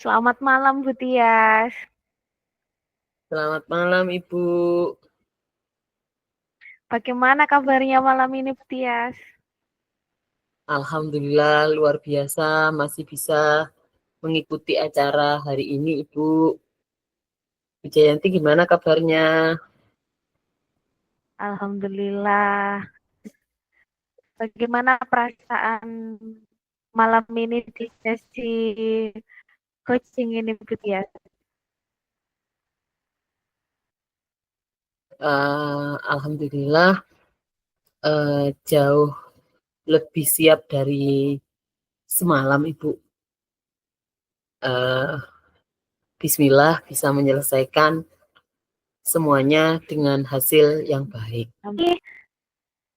Selamat malam, Bu Tias. Selamat malam, Ibu. Bagaimana kabarnya malam ini, Bu Tias? Alhamdulillah luar biasa masih bisa mengikuti acara hari ini, Ibu. Bu Jayanti gimana kabarnya? Alhamdulillah. Bagaimana perasaan malam ini di sesi coaching ini, Bu Tias? Alhamdulillah jauh lebih siap dari semalam, Ibu. Bismillah bisa menyelesaikan semuanya dengan hasil yang baik.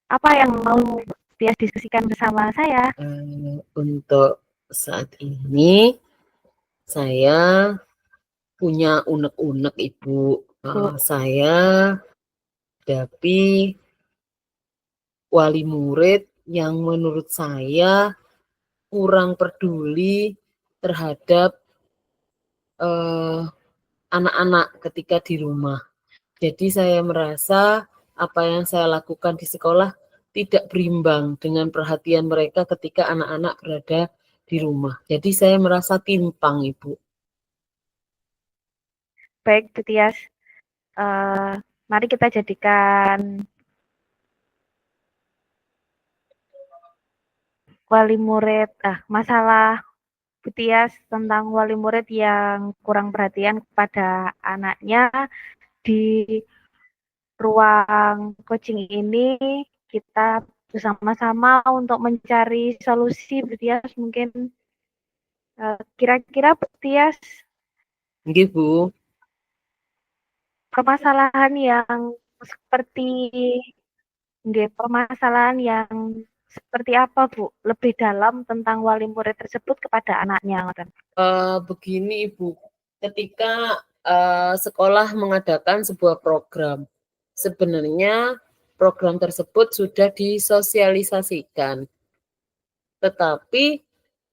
Apa yang mau Bu Tias diskusikan bersama saya? Untuk saat ini saya punya unek-unek, Ibu. Saya hadapi wali murid yang menurut saya kurang peduli terhadap anak-anak ketika di rumah. Jadi saya merasa apa yang saya lakukan di sekolah tidak berimbang dengan perhatian mereka ketika anak-anak berada di rumah. Jadi saya merasa timpang, Ibu. Baik, Bu Tias. Mari kita jadikan wali murid, masalah Bu Tias tentang wali murid yang kurang perhatian kepada anaknya di ruang coaching ini. Kita bersama-sama untuk mencari solusi, Bu Tias. Mungkin kira-kira Bu Tias, Nggih, Bu. permasalahan yang seperti permasalahan yang seperti apa, Bu? Lebih dalam tentang wali murid tersebut kepada anaknya, ngoten. Begini, Ibu. Ketika sekolah mengadakan sebuah program, sebenarnya program tersebut sudah disosialisasikan. Tetapi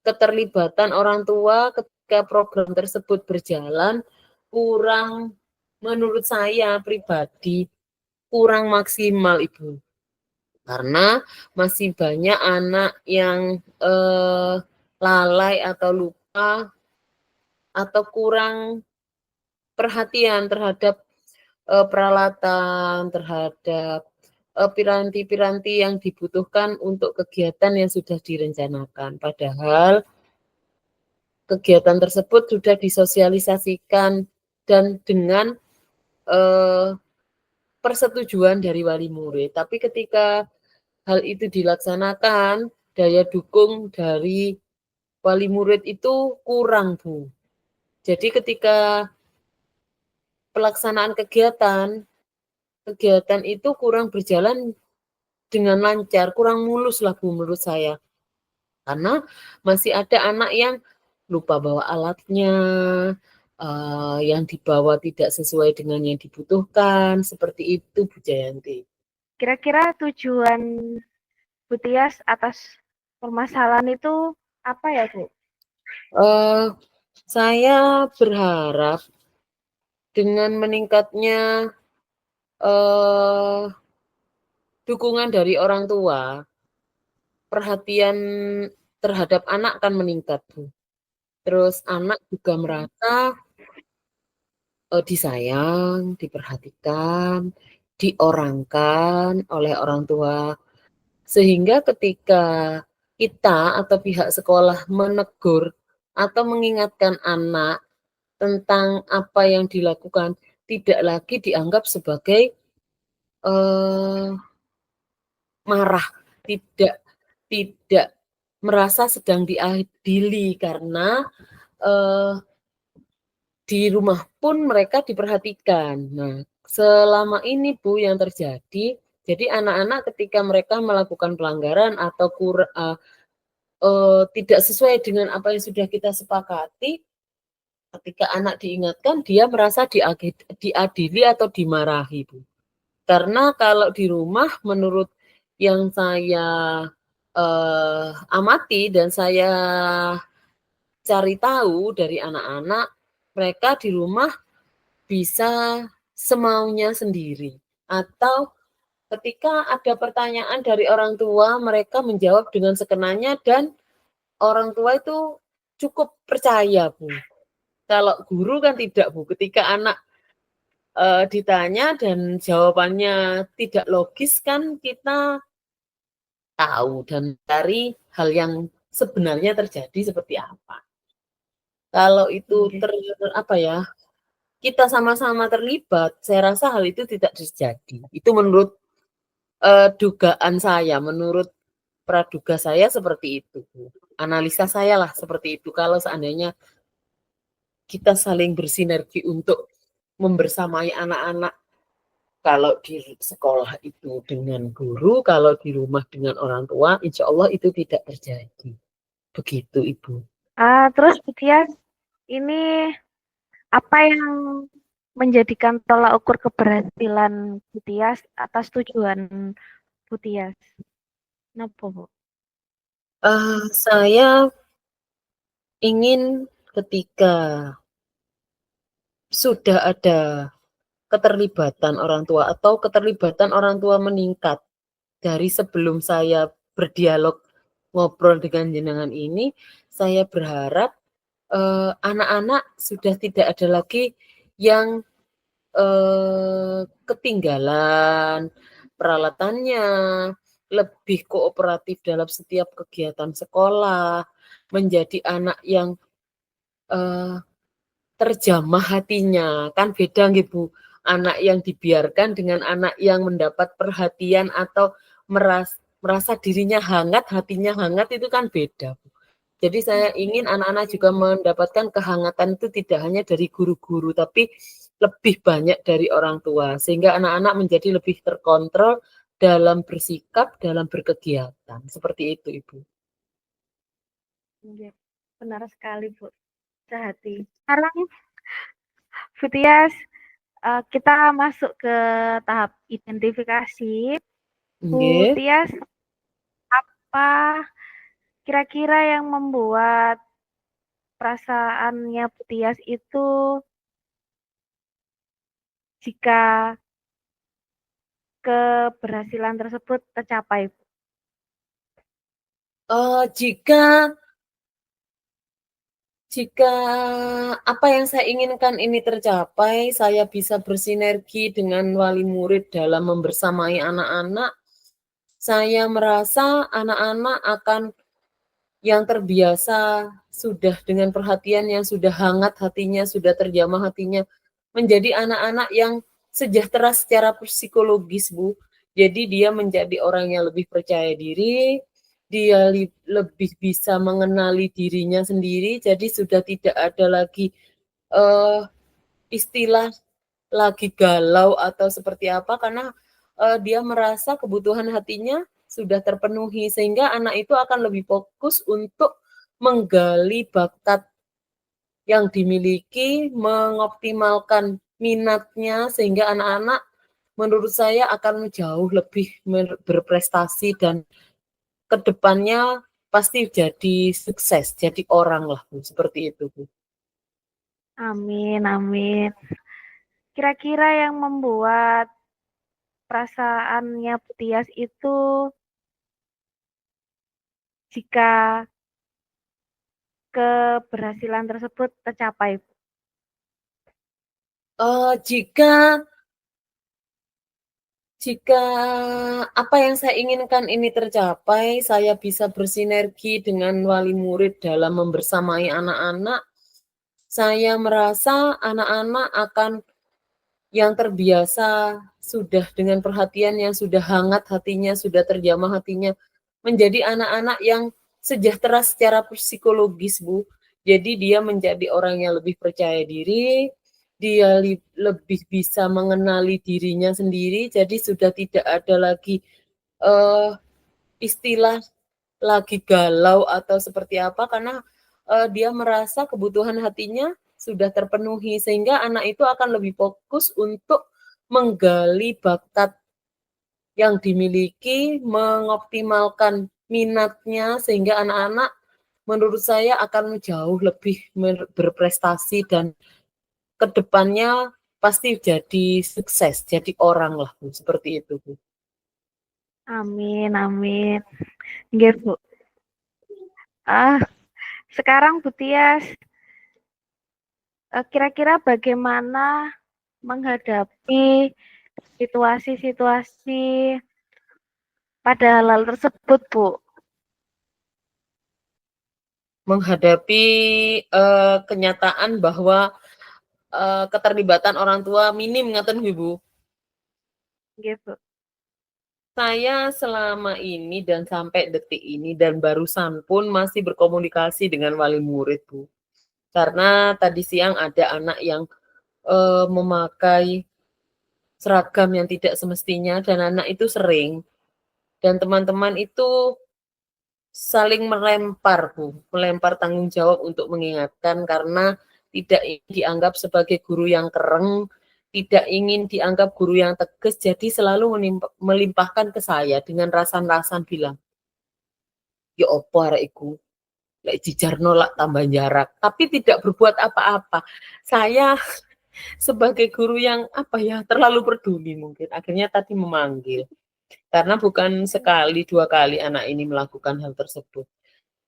keterlibatan orang tua ketika program tersebut berjalan kurang, menurut saya pribadi, kurang maksimal, Ibu. Karena masih banyak anak yang lalai atau lupa atau kurang perhatian terhadap peralatan, terhadap piranti-piranti yang dibutuhkan untuk kegiatan yang sudah direncanakan. Padahal kegiatan tersebut sudah disosialisasikan dan dengan persetujuan dari wali murid. Tapi ketika hal itu dilaksanakan, daya dukung dari wali murid itu kurang, Bu. Jadi ketika pelaksanaan kegiatan itu kurang berjalan dengan lancar, kurang mulus lah, Bu, menurut saya. Karena masih ada anak yang lupa bawa alatnya, yang dibawa tidak sesuai dengan yang dibutuhkan, seperti itu, Bu Jayanti. Kira-kira tujuan Bu Tias atas permasalahan itu apa ya, Bu? Saya berharap dengan meningkatnya dukungan dari orang tua, perhatian terhadap anak akan meningkat, Bu. Terus anak juga merasa disayang, diperhatikan, diorangkan oleh orang tua. Sehingga ketika kita atau pihak sekolah menegur atau mengingatkan anak tentang apa yang dilakukan, tidak lagi dianggap sebagai marah tidak tidak merasa sedang diadili karena di rumah pun mereka diperhatikan. Nah, selama ini Bu yang terjadi, jadi anak-anak ketika mereka melakukan pelanggaran atau tidak sesuai dengan apa yang sudah kita sepakati, ketika anak diingatkan dia merasa diadili atau dimarahi Bu. Karena kalau di rumah menurut yang saya amati dan saya cari tahu dari anak-anak, mereka di rumah bisa semaunya sendiri. Atau ketika ada pertanyaan dari orang tua, mereka menjawab dengan sekenanya dan orang tua itu cukup percaya, Bu. Kalau guru kan tidak, Bu. Ketika anak ditanya dan jawabannya tidak logis kan kita tahu dan cari hal yang sebenarnya terjadi seperti apa. Kalau itu apa ya, kita sama-sama terlibat, saya rasa hal itu tidak terjadi. Itu menurut dugaan saya, menurut praduga saya seperti itu. Analisa saya lah seperti itu. Kalau seandainya kita saling bersinergi untuk membersamai anak-anak, kalau di sekolah itu dengan guru, kalau di rumah dengan orang tua, insya Allah itu tidak terjadi. Begitu, Ibu. Terus Bu Tias, ini apa yang menjadikan tolak ukur keberhasilan Bu Tias atas tujuan Bu Tias? Kenapa, Bu? Saya ingin ketika sudah ada keterlibatan orang tua atau keterlibatan orang tua meningkat dari sebelum saya berdialog ngobrol dengan jenengan ini, saya berharap anak-anak sudah tidak ada lagi yang ketinggalan peralatannya, lebih kooperatif dalam setiap kegiatan sekolah, menjadi anak yang terjamah hatinya. Kan beda gitu, anak yang dibiarkan dengan anak yang mendapat perhatian atau merasa dirinya hangat, hatinya hangat itu kan beda. Jadi saya ingin anak-anak juga mendapatkan kehangatan itu tidak hanya dari guru-guru, tapi lebih banyak dari orang tua. Sehingga anak-anak menjadi lebih terkontrol dalam bersikap, dalam berkegiatan. Seperti itu, Ibu. Benar sekali, Bu. Sehati. Sekarang, Bu Tias, kita masuk ke tahap identifikasi. Bu Tias, apa kira-kira yang membuat perasaannya Bu Tias itu jika keberhasilan tersebut tercapai? Jika apa yang saya inginkan ini tercapai, saya bisa bersinergi dengan wali murid dalam membersamai anak-anak, saya merasa anak-anak akan yang terbiasa sudah dengan perhatian yang sudah hangat hatinya, sudah terjamah hatinya, menjadi anak-anak yang sejahtera secara psikologis, Bu. Jadi dia menjadi orang yang lebih percaya diri, dia lebih bisa mengenali dirinya sendiri, jadi sudah tidak ada lagi istilah lagi galau atau seperti apa, karena dia merasa kebutuhan hatinya sudah terpenuhi, sehingga anak itu akan lebih fokus untuk menggali bakat yang dimiliki, mengoptimalkan minatnya, sehingga anak-anak menurut saya akan jauh lebih berprestasi dan kedepannya pasti jadi sukses, jadi orang lah, Bu. Seperti itu, Bu. Amin, amin. Kira-kira yang membuat perasaannya Bu Tias itu jika keberhasilan tersebut tercapai? Jika apa yang saya inginkan ini tercapai, saya bisa bersinergi dengan wali murid dalam membersamai anak-anak, saya merasa anak-anak akan yang terbiasa sudah dengan perhatian yang sudah hangat hatinya, sudah terjamah hatinya, menjadi anak-anak yang sejahtera secara psikologis, Bu. Jadi dia menjadi orang yang lebih percaya diri, dia lebih bisa mengenali dirinya sendiri, jadi sudah tidak ada lagi istilah lagi galau atau seperti apa karena dia merasa kebutuhan hatinya sudah terpenuhi sehingga anak itu akan lebih fokus untuk menggali bakat yang dimiliki, mengoptimalkan minatnya sehingga anak-anak menurut saya akan jauh lebih berprestasi dan kedepannya pasti jadi sukses, jadi orang lah Bu, seperti itu Bu. Amin, amin. Nggih, Bu. Ah, sekarang Bu Tias, kira-kira bagaimana menghadapi situasi-situasi pada hal tersebut, Bu? Menghadapi kenyataan bahwa keterlibatan orang tua minim ngaten Ibu. Nggih, Bu. Saya selama ini dan sampai detik ini dan barusan pun masih berkomunikasi dengan wali murid, Bu. Karena tadi siang ada anak yang memakai seragam yang tidak semestinya dan anak itu sering dan teman-teman itu saling melempar, Bu, melempar tanggung jawab untuk mengingatkan karena tidak dianggap sebagai guru yang kereng, tidak ingin dianggap guru yang tegas, jadi selalu melimpahkan ke saya dengan rasan-rasan bilang, ya opo arek iku, lek dijarno lak tambah jarak, tapi tidak berbuat apa-apa. Saya sebagai guru yang apa ya terlalu peduli mungkin, akhirnya tadi memanggil. Karena bukan sekali, dua kali anak ini melakukan hal tersebut.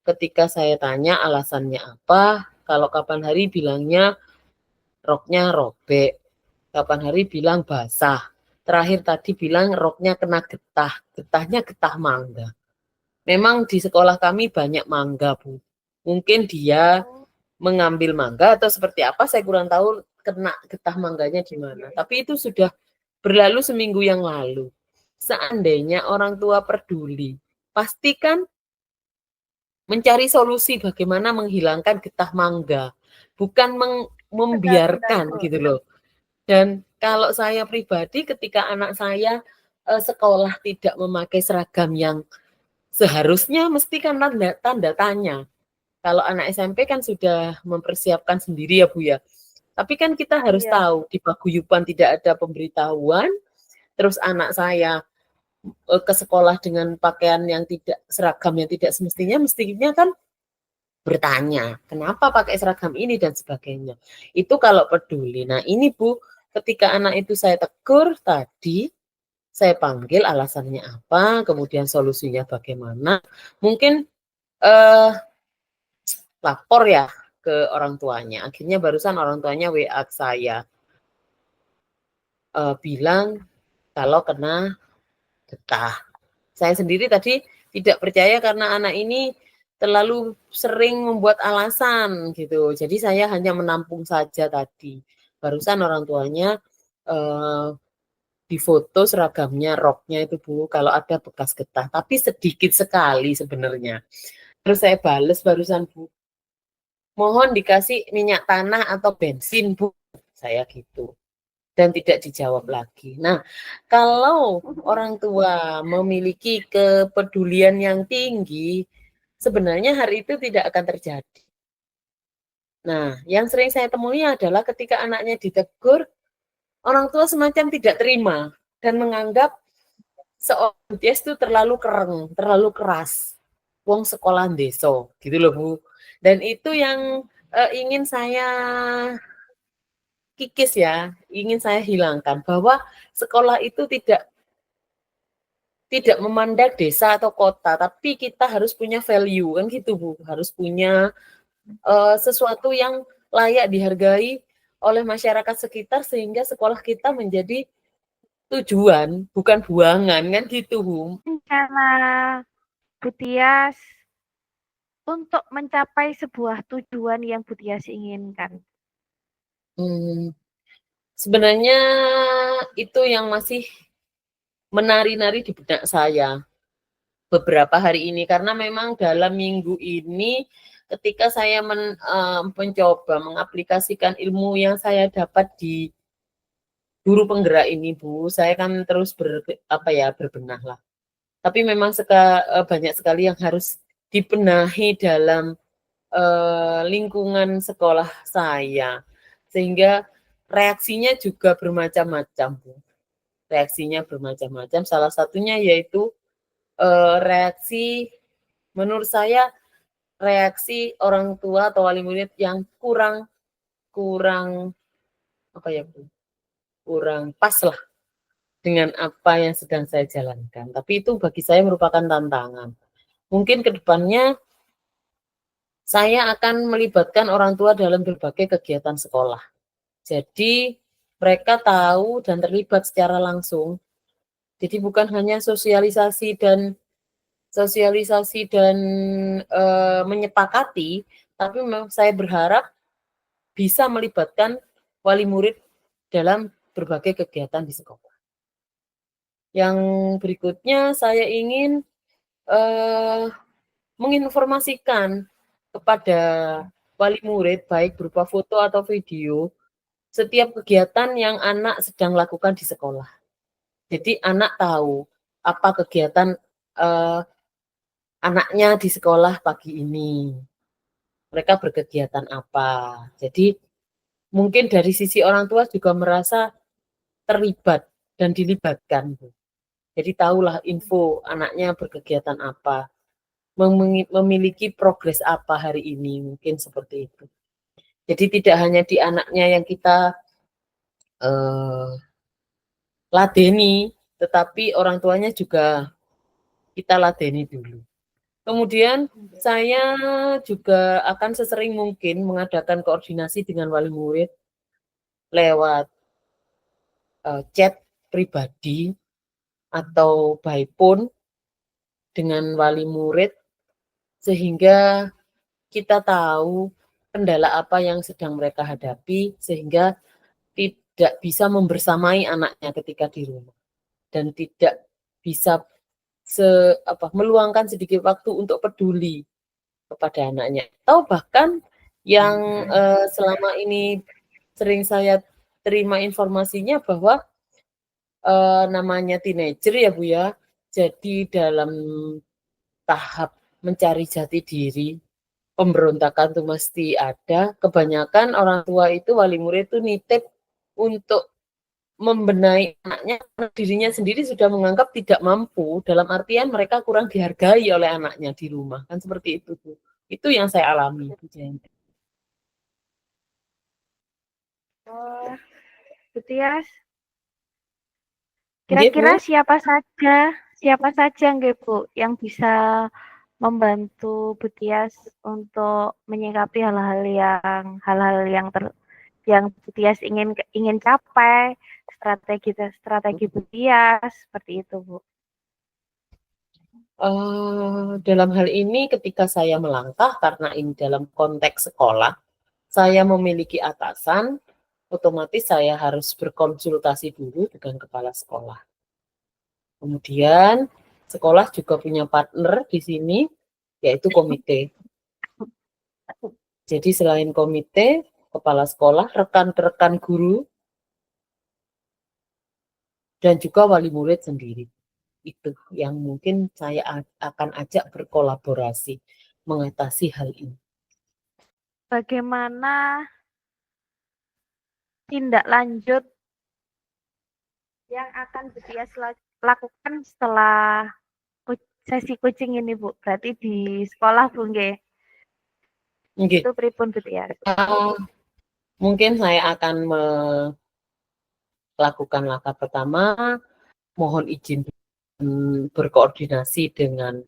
Ketika saya tanya alasannya apa, kalau kapan hari bilangnya roknya robek, kapan hari bilang basah, terakhir tadi bilang roknya kena getah, getahnya getah mangga. Memang di sekolah kami banyak mangga, Bu. Mungkin dia mengambil mangga atau seperti apa, saya kurang tahu kena getah mangganya di mana. Tapi itu sudah berlalu seminggu yang lalu. Seandainya orang tua peduli, pastikan mencari solusi bagaimana menghilangkan getah mangga, bukan Benar-benar, membiarkan Bu. gitu loh. Dan kalau saya pribadi ketika anak saya sekolah tidak memakai seragam yang seharusnya mesti kan tanda tanya. Kalau anak SMP kan sudah mempersiapkan sendiri ya Bu ya. Tapi kan kita harus Iya. tahu di paguyuban tidak ada pemberitahuan, terus anak saya ke sekolah dengan pakaian yang tidak seragam yang tidak semestinya, mestinya kan bertanya, kenapa pakai seragam ini dan sebagainya. Itu kalau peduli. Nah ini Bu, ketika anak itu saya tegur tadi, saya panggil alasannya apa, kemudian solusinya bagaimana. Mungkin lapor ya ke orang tuanya. Akhirnya barusan orang tuanya WA saya bilang kalau kena getah. Saya sendiri tadi tidak percaya karena anak ini terlalu sering membuat alasan gitu. Jadi saya hanya menampung saja tadi. Barusan orang tuanya eh, difoto seragamnya, roknya itu Bu, kalau ada bekas getah. Tapi sedikit sekali sebenarnya. Terus saya bales barusan Bu, mohon dikasih minyak tanah atau bensin Bu. Saya gitu. Dan tidak dijawab lagi. Nah, kalau orang tua memiliki kepedulian yang tinggi, sebenarnya hari itu tidak akan terjadi. Nah, yang sering saya temui adalah ketika anaknya ditegur, orang tua semacam tidak terima dan menganggap seorang dia itu terlalu kereng, terlalu keras. Wong sekolah deso, gitu loh Bu. Dan itu yang ingin saya kikis ya, ingin saya hilangkan bahwa sekolah itu tidak memandang desa atau kota, tapi kita harus punya value kan gitu Bu, harus punya sesuatu yang layak dihargai oleh masyarakat sekitar sehingga sekolah kita menjadi tujuan bukan buangan kan gitu Bu. Rencana Bu Tias untuk mencapai sebuah tujuan yang Bu Tias inginkan. Sebenarnya itu yang masih menari-nari di benak saya. beberapa hari ini, karena memang dalam minggu ini ketika saya mencoba mengaplikasikan ilmu yang saya dapat di guru penggerak ini, Bu, saya kan terus berbenah lah. Tapi memang banyak sekali yang harus dibenahi dalam lingkungan sekolah saya, sehingga reaksinya juga bermacam-macam, Bu. Reaksinya bermacam-macam. Salah satunya yaitu reaksi, menurut saya, reaksi orang tua atau wali murid yang kurang apa ya, Bu? Kurang pas lah dengan apa yang sedang saya jalankan. Tapi itu bagi saya merupakan tantangan. Mungkin ke depannya saya akan melibatkan orang tua dalam berbagai kegiatan sekolah. Jadi mereka tahu dan terlibat secara langsung. Jadi bukan hanya sosialisasi dan menyepakati, tapi memang saya berharap bisa melibatkan wali murid dalam berbagai kegiatan di sekolah. Yang berikutnya saya ingin menginformasikan kepada wali murid, baik berupa foto atau video, setiap kegiatan yang anak sedang lakukan di sekolah. Jadi anak tahu apa kegiatan anaknya di sekolah pagi ini. Mereka berkegiatan apa. Jadi mungkin dari sisi orang tua juga merasa terlibat dan dilibatkan. Jadi tahulah info anaknya berkegiatan apa, memiliki progres apa hari ini, mungkin seperti itu. Jadi tidak hanya di anaknya yang kita ladeni, tetapi orang tuanya juga kita ladeni dulu. Kemudian saya juga akan sesering mungkin mengadakan koordinasi dengan wali murid lewat chat pribadi atau by phone dengan wali murid, sehingga kita tahu kendala apa yang sedang mereka hadapi, sehingga tidak bisa membersamai anaknya ketika di rumah dan tidak bisa meluangkan sedikit waktu untuk peduli kepada anaknya. Atau bahkan yang selama ini sering saya terima informasinya bahwa namanya teenager ya Bu ya, jadi dalam tahap mencari jati diri, pemberontakan itu mesti ada. Kebanyakan orang tua itu, wali murid itu nitip untuk membenahi anaknya, dirinya sendiri sudah menganggap tidak mampu, dalam artian mereka kurang dihargai oleh anaknya di rumah, kan seperti itu Bu. Itu yang saya alami, Bu Jen. Oh, gitu ya. Kira-kira siapa saja nggih Bu yang bisa membantu Bu Tias untuk menyikapi hal-hal yang Bu Tias ingin capai, strategi Bu Tias seperti itu Bu. Dalam hal ini ketika saya melangkah, karena ini dalam konteks sekolah, saya memiliki atasan, otomatis saya harus berkonsultasi dulu dengan kepala sekolah. Kemudian sekolah juga punya partner di sini, yaitu komite. Jadi selain komite, kepala sekolah, rekan-rekan guru, dan juga wali murid sendiri. Itu yang mungkin saya akan ajak berkolaborasi mengatasi hal ini. Bagaimana tindak lanjut yang akan Bu Tias lakukan setelah sesi coaching ini Bu? Berarti di sekolah Bu nggih? Okay. Itu pripun Bu Tias? Mungkin saya akan melakukan langkah pertama, mohon izin berkoordinasi dengan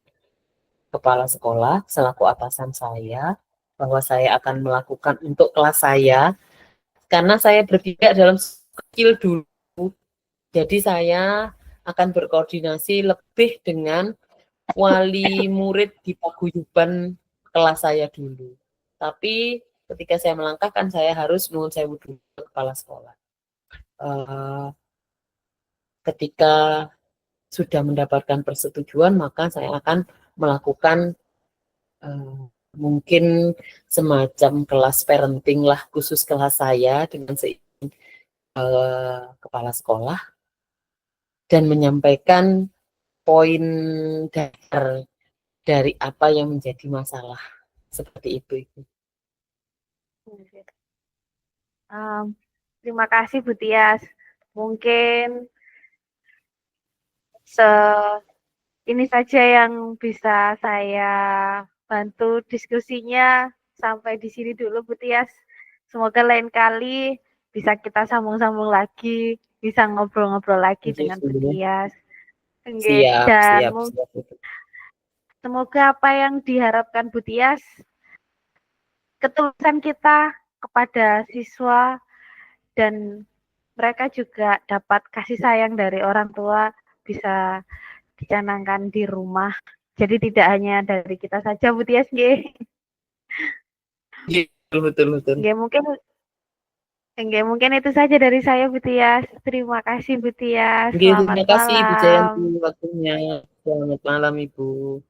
kepala sekolah selaku atasan saya, bahwa saya akan melakukan untuk kelas saya, karena saya berpihak dalam skill dulu. Jadi saya akan berkoordinasi lebih dengan wali murid di paguyuban kelas saya dulu. Tapi ketika saya melangkah kan saya harus nuwun sewu dulu ke kepala sekolah. Ketika sudah mendapatkan persetujuan, maka saya akan melakukan mungkin semacam kelas parenting lah, khusus kelas saya dengan kepala sekolah, dan menyampaikan poin dasar dari apa yang menjadi masalah. Seperti itu. Terima kasih Bu Tias. Mungkin ini saja yang bisa saya bantu diskusinya. Sampai di sini dulu Bu Tias. Semoga lain kali bisa kita sambung-sambung lagi, bisa ngobrol-ngobrol lagi dengan Bu Tias. Siap, Dan siap. semoga apa yang diharapkan Bu Tias, ketulusan kita kepada siswa dan mereka juga dapat kasih sayang dari orang tua bisa dicanangkan di rumah. Jadi tidak hanya dari kita saja, Bu Tias, nggih. Betul. Nggih, mungkin itu saja dari saya, Bu Tias. Terima kasih, Bu Tias. Terima Selamat kasih Ibu malam. Jayanti waktunya. Selamat malam Ibu.